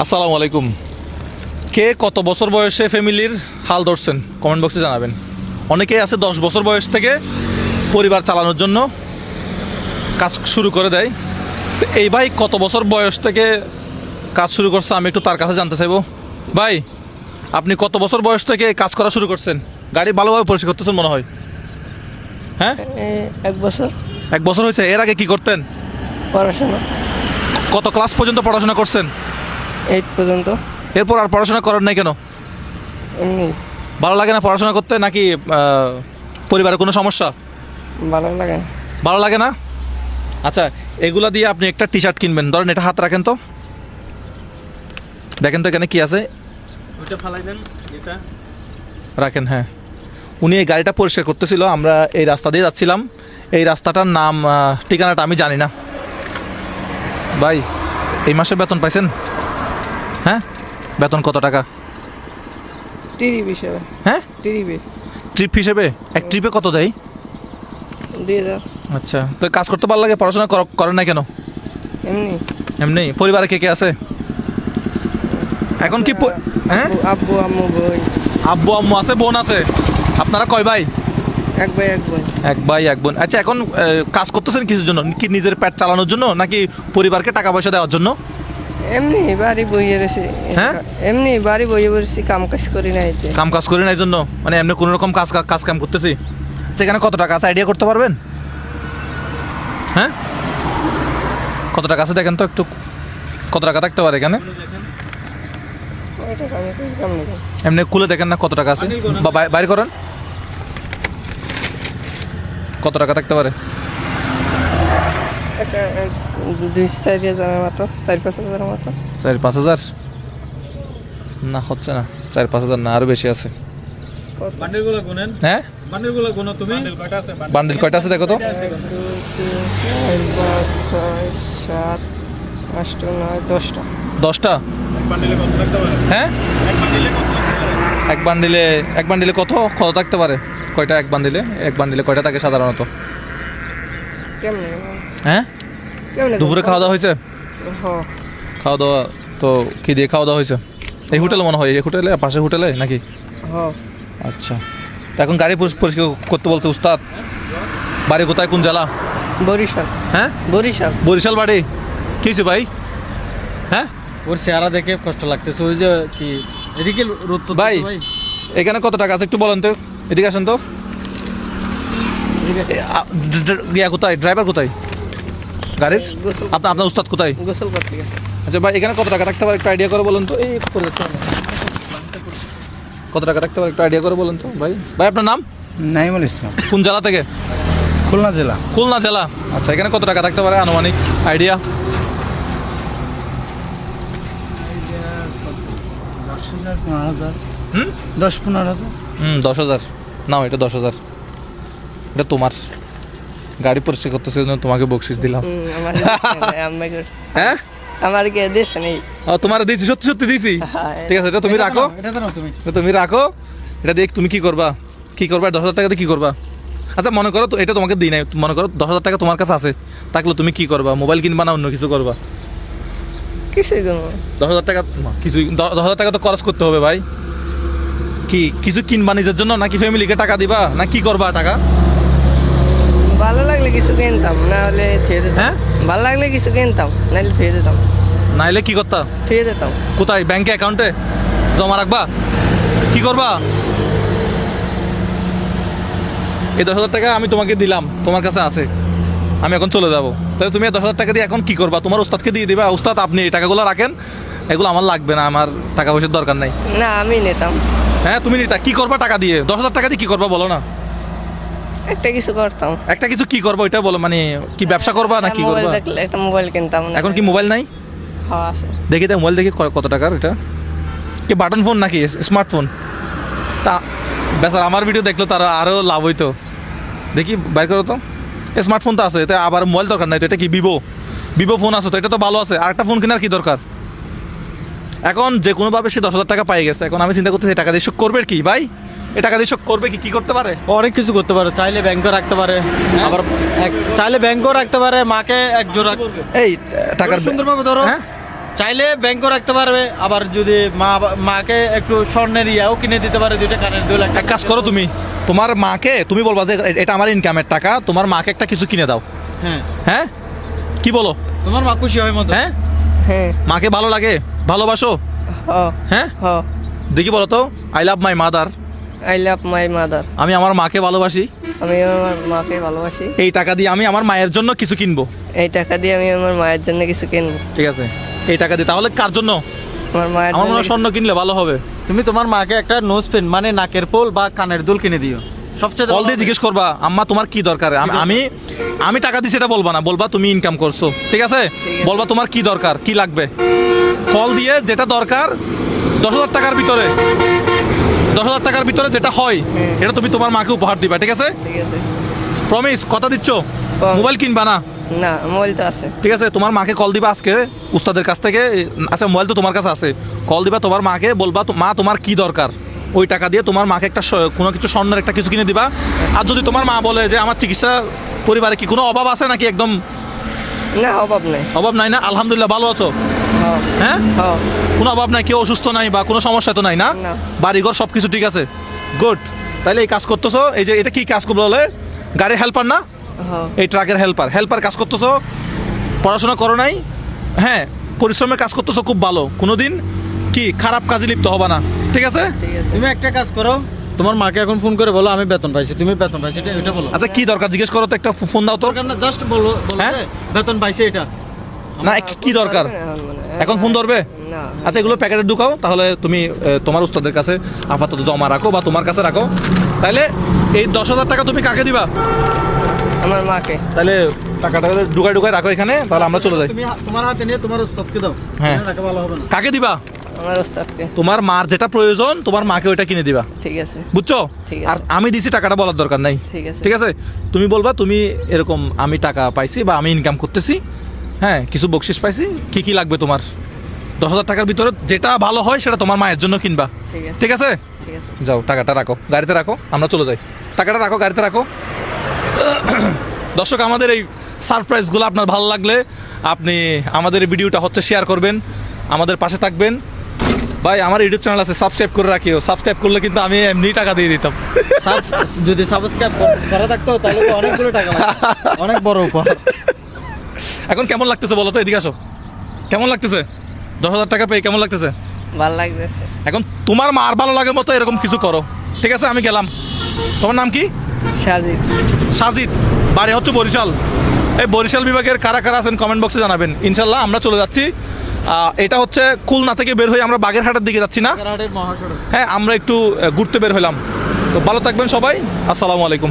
আসসালামু আলাইকুম। কে কত বছর বয়সে ফ্যামিলির হাল ধরছেন কমেন্ট বক্সে জানাবেন। অনেকেই আছে 10 বছর বয়স থেকে পরিবার চালানোর জন্য কাজ শুরু করে দেয়। তো এই ভাই কত বছর বয়স থেকে কাজ শুরু করছে আমি একটু তার কাছে জানতে চাইবো। ভাই আপনি কত বছর বয়স থেকে কাজ করা শুরু করছেন? গাড়ি ভালোভাবে পরিষ্কার করতেছেন মনে হয়। হ্যাঁ, 1 বছর 1 বছর হয়েছে। এর আগে কি করতেন? পড়াশোনা কত ক্লাস পর্যন্ত পড়াশোনা করছেন? 8 পর্যন্ত। এরপর আর পড়াশোনা করেন নাই কেন? এমনি ভালো লাগে না পড়াশোনা করতে, নাকি পরিবারের কোনো সমস্যা? ভালো লাগে না। ভালো লাগে না। আচ্ছা, এগুলা দিয়ে আপনি একটা টি শার্ট কিনবেন। ধরেন এটা হাত রাখেন তো, দেখেন তো এখানে কি আছে। ওইটা ফালাই দেন, এটা রাখেন। হ্যাঁ, উনি এই গাড়িটা পরিষ্কার করতেছিল, আমরা এই রাস্তা দিয়ে যাচ্ছিলাম। এই রাস্তাটার নাম ঠিকানাটা আমি জানি না। ভাই এই মাসে বেতন পাইছেন? হ্যাঁ, বেতন কত টাকা? ট্রিপ হিসেবে। হ্যাঁ, ট্রিপে ট্রিপ হিসেবে এক ট্রিপে কত দেয়? 2000। আচ্ছা, তো কাজ করতে ভালো লাগে, পড়াশোনা করেন না কেন? এমনি এমনি। পরিবারে কে কে আছে এখন? কি হ্যাঁ, আব্বু আম্মু ভাই। আব্বু আম্মু আছে, বোন আছে। আপনারা কয় ভাই? এক ভাই এক বোন। এক ভাই এক বোন। আচ্ছা, এখন কাজ করতেছেন কিসের জন্য? কি নিজের পেট চালানোর জন্য, নাকি পরিবারকে টাকা পয়সা দেওয়ার জন্য? এমনি বাড়ি বইয়ে রয়েছি। হ্যাঁ? এমনি বাড়ি বইয়ে বসেছি, কাম কাজ করি না এতে। কাম কাজ করি না এই জন্য, মানে এমনি কোনো রকম কাজ কাম করতেছি। সেখানে কত টাকা আছে আইডিয়া করতে পারবেন? হ্যাঁ, কত টাকা আছে দেখেন তো একটু। কত টাকা থাকতে পারে এখানে? ওইটা কামে করি, কাম নেই। এমনি খুলে দেখেন না কত টাকা আছে, বা বাইরে করেন। কত টাকা থাকতে পারে? একটা 2-4 হাজারের মতো, 4-5 হাজারের মতো। 4-5 হাজার না, হচ্ছে না। 4-5 হাজার না, আরও বেশি আছে। বান্ডেলগুলো গুনেন। হ্যাঁ, বান্ডেলগুলো গুনো তুমি। কয়টা আছে? বান্ডিল কয়টা আছে দেখো তো। 1 2 3 4 5 6 7 8 9 10টা। 10টা? বান্ডেলে কত থাকতে পারে? হ্যাঁ, এক বান্ডেলে কত থাকতে পারে? এক বান্ডিলে কত থাকতে পারে? কয়টা এক বান্ডিলে কয়টা থাকে সাধারণত? কেমনে হ্যাঁ, কেমনে দুপুরে খাওয়া দাওয়া হয়েছে? হ্যাঁ, খাওয়া দাওয়া তো কি দিয়ে খাওয়া দাওয়া হয়েছে? এই হোটেলে মনে হয়, এই হোটেলে, পাশের হোটেলে নাকি? হ্যাঁ। আচ্ছা, তো এখন গাড়ি পরিষ্কার করতে বলছে উস্তাদ। বাড়ি কোথায়, কোন জেলা? বরিশাল। হ্যাঁ, বরিশাল। বরিশাল বাড়ি। কি হয়েছে ভাই? হ্যাঁ, ওর চেহারা দেখে কষ্ট লাগতেছে। ওই যে কি এদিকে রোদ তো ভাই এখানে কত টাকা আছে একটু বলেন তো। এদিকে আসেন তো। ইয়া কোথায়, ড্রাইভার কোথায় গাড়ির? গোসল আপনার উস্তাদ কোথায়? গোসল করতে গেছে। আচ্ছা ভাই, এখানে কত টাকা থাকতে পারে একটু আইডিয়া করে বলেন তো। এই করে যাচ্ছে না। কত টাকা থাকতে পারে একটু আইডিয়া করে বলেন তো ভাই। ভাই আপনার নাম? নাইমুল ইসলাম, কোন জেলা থেকে? খুলনা জেলা। খুলনা জেলা। আচ্ছা, এখানে কত টাকা থাকতে পারে আনুমানিক আইডিয়া? 10,000 হুম 10-15,000। 10,000 নাও, এটা 10,000। এটা তোমার। গাড়ি পরিষ্কার করতেছে জন্য তোমাকে বকশিস দিলাম। আমার আমাকে হ্যাঁ, আমার কে দিছে নেই। তোমার দিয়েছি, সত্যি সত্যি দিয়েছি। ঠিক আছে, এটা তুমি রাখো। এটা তো না তুমি। এটা তুমি রাখো। এটা দিয়ে তুমি কি করবা? 10,000 টাকা দিয়ে কি করবা? আচ্ছা, মনে করো তো এটা তোমাকে দিই নাই, মনে করো 10,000 টাকা তোমার কাছে আছে, থাকলে তুমি কি করবা? মোবাইল কিনবা না অন্য কিছু করবা? কিছুই করবো 10,000 টাকা কিছু, 10,000 টাকা তো খরচ করতে হবে ভাই। কি কিছু কিনবা নিজের জন্য, নাকি ফ্যামিলিকে টাকা দিবা, না কি করবা টাকা? ভালো লাগলে কিছু কিনতাম, না হলে থুয়ে দিতাম। হ্যাঁ? ভালো লাগলে কিছু কিনতাম, নাহলে থুয়ে দিতাম। নাইলে কি করতা? থুয়ে দিতাম। কোথায়? ব্যাংকে, অ্যাকাউন্টে জমা রাখবা? কি করবা? এই 10,000 টাকা আমি তোমাকে দিলাম, তোমার কাছে আছে, আমি এখন চলে যাবো। তাহলে তুমি এই 10,000 টাকা দিয়ে এখন কি করবা? তোমার উস্তাদকে দিয়ে দিবা, উস্তাদ আপনি এই টাকাগুলো রাখেন, এগুলো আমার লাগবে না, আমার টাকা পয়সার দরকার নাই। না, আমি নিতাম। হ্যাঁ, তুমি নিতা। কি করবা টাকা দিয়ে? 10,000 টাকা দিয়ে কি করবা বলো না? একটা কিছু করতাম। একটা কিছু কি করবো ওইটা বলো, মানে কি ব্যবসা করবা না কি মোবাইল করবা? থাকলে একটা মোবাইল কিনতাম। এখন কি মোবাইল নাই? হ্যাঁ, আছে। দেখি তো মোবাইল, দেখি কত টাকার এটা। কি বাটন ফোন নাকি স্মার্টফোন? তা বেচার আমার ভিডিও দেখলো তারা আরও লাভ হইতো। দেখি বাইর করো তো। স্মার্টফোন তো আছে, এটা আবার মোবাইল দরকার নাই তো। এটা কি ভিভো ফোন আছে তো, এটা তো ভালো আছে। আরেকটা ফোন কেনার কি দরকার? এখন যে কোনোভাবে সে 10,000 টাকা পাই গেছে। এখন আমি চিন্তা করতেছি টাকা দিয়ে শোক করবে কি ভাই? এই টাকা দিয়ে শোক করবে কি করতে পারে? অনেক কিছু করতে পারে। চাইলে ব্যাংকে রাখতে পারে, আবার চাইলে ব্যাংকেও রাখতে পারে। মাকে এক জোড়া এই টাকার সুন্দরভাবে ধরো। হ্যাঁ, চাইলে ব্যাংকও রাখতে পারবে, আবার যদি মাকে একটু স্বর্ণের ইয়াও কিনে দিতে পারে, 2টা কানের দুল। এক কাজ করো, তুমি তোমার মাকে তুমি বলবা যে এটা আমার ইনকামের টাকা, তোমার মাকে একটা কিছু কিনে দাও। হ্যাঁ, হ্যাঁ কি বলো? তোমার মা খুশি হয় মতো। হ্যাঁ, হ্যাঁ মাকে ভালো লাগে, ভালোবাসো? হ হ্যাঁ, হ দেখি বলো তো, I love my mother. I love my mother. আমি আমার মাকে ভালোবাসি। আমি আমার মাকে ভালোবাসি। এই টাকা দিয়ে আমি আমার মায়ের জন্য কিছু কিনবো। এই টাকা দিয়ে আমি আমার মায়ের জন্য কিছু কিনবো। ঠিক আছে, এই টাকা দিয়ে তাহলে কার জন্য? আমার মায়ের আমার জন্য মনে হয় স্বর্ণ কিনলে ভালো হবে। তুমি তোমার মাকে একটা নোজ পেন মানে নাকের পোল বা কানের দুল কিনে দিও, সবচেয়ে কল দিয়ে জিজ্ঞেস করবা আম্মা তোমার কি দরকার। আমি টাকা দিছি এটা বলবা না, বলবা তুমি ইনকাম করছো। ঠিক আছে, আছে। বলবা তোমার কি দরকার, কি লাগবে। কল দিয়ে যেটা দরকার 10,000 টাকার ভিতরে, 10,000 টাকার ভিতরে যেটা হয় হ্যাঁ। এটা তুমি তোমার মাকে উপহার দিবা। ঠিক আছে, ঠিক আছে। প্রমিস, কথা দিচ্ছ? Promise. মোবাইল কিনবা না? না, মোবাইল তো আছে। ঠিক আছে, তোমার মাকে কল দিবা আজকে উস্তাদের কাছ থেকে। আচ্ছা, মোবাইল তো তোমার কাছে আছে। কল দিবা তোমার মাকে, বলবা মা তোমার কি দরকার, ওই টাকা দিয়ে তোমার মাকে একটা কোনো কিছু স্বর্ণের একটা কিছু কিনে দিবা। আর যদি তোমার মা বলে যে আমার চিকিৎসা পরিবারে কি কোনো অভাব আছে নাকি, একদম না, অভাব নাই। অভাব নাই না, আলহামদুলিল্লাহ ভালো আছো? হ হ্যাঁ, হ কোনো অভাব নাই, কেউ অসুস্থ নাই বা কোনো সমস্যা তো নাই না? না। বাড়িঘর সব কিছু ঠিক আছে, গুড। তাহলে এই কাজ করতেছো, এই যে এটা কি কাজ করবো বলে, গাড়ির হেল্পার না, হ এই ট্রাকের হেল্পার কাজ করতেছো, পড়াশোনা করো নাই, হ্যাঁ পরিশ্রমের কাজ করতেছো, খুব ভালো। কোনোদিন কি খারাপ কাজে লিপ্ত হবা না। ঠিক আছে, ঠিক আছে। তুমি একটা কাজ করো, তোমার মাকে এখন ফোন করে বলো আমি বেতন পাইছি, তুমি বেতন পাইছি এটা বলো। আচ্ছা কি দরকার জিজ্ঞেস করো তো, একটা ফোন দাও তো। দরকার না, জাস্ট বলো হ্যাঁ? যে বেতন পাইছে এটা। না কি দরকার, এখন ফোন ধরবে? না, আচ্ছা এগুলো প্যাকেটে ঢুকাও, তাহলে তুমি তোমার উস্তাদের কাছে আপাতত জমা রাখো বা তোমার কাছে রাখো। তাহলে এই 10,000 টাকা তুমি কাকে দিবা? আমার মাকে। তাহলে টাকাটা ঢুকায় রাখো এখানে, তাহলে আমরা চলে যাই। তুমি তোমার হাতে নিয়ে তোমার উস্তাদকে দাও। হ্যাঁ। এখানে রাখা ভালো হবে না। কাকে দিবা? আমার ওস্তাদকে। তোমার মার যেটা প্রয়োজন তোমার মাকে ওইটা কিনে দিবা, ঠিক আছে। বুঝছো? ঠিক আছে। আর আমি দিছি টাকাটা বলার দরকার নাই। ঠিক আছে। ঠিক আছে, তুমি বলবা তুমি এরকম আমি টাকা পাইছি বা আমি ইনকাম করতেছি, হ্যাঁ কিছু বকশিস পাইছি, কি কি লাগবে তোমার। 10,000 টাকার ভিতরে যেটা ভালো হয় সেটা তোমার মায়ের জন্য কিনবা। ঠিক আছে। ঠিক আছে, ঠিক আছে। যাও টাকাটা রাখো, গাড়িতে রাখো, আমরা চলে যাই। টাকাটা রাখো, গাড়িতে রাখো। দর্শক, আমাদের এই সারপ্রাইজগুলো আপনার ভালো লাগলে আপনি আমাদের এই ভিডিওটা শেয়ার করবেন, আমাদের পাশে থাকবেন। ভাই আমার ইউটিউব চ্যানেল আছে, সাবস্ক্রাইব করে রাখিও। সাবস্ক্রাইব করলে কিন্তু আমি এমনি টাকা দিয়ে দিতাম। যদি সাবস্ক্রাইব করা থাকতো তাহলে তো অনেকগুলো টাকা লাগতো, অনেক বড় উপহার। এখন কেমন লাগতেছে বলো তো, এদিকে আসো। কেমন লাগতেছে 10,000 টাকা পেয়ে, কেমন লাগতেছে? ভালো লাগতেছে। এখন তোমার মার ভালো লাগে মতো এরকম কিছু করো। ঠিক আছে, আমি গেলাম। তোমার নাম কি? সাজিদ। সাজিদ, বাড়ি হচ্ছে বরিশাল। এই বরিশাল বিভাগের কারা কারা আছেন কমেন্ট বক্সে জানাবেন। ইনশাল্লাহ আমরা চলে যাচ্ছি। এটা হচ্ছে খুলনা থেকে বের হয়ে আমরা বাগেরহাটের দিকে যাচ্ছি না? মহাসড়ক। হ্যাঁ, আমরা একটু ঘুরতে বের হলাম। তো ভালো থাকবেন সবাই, আসসালামু আলাইকুম।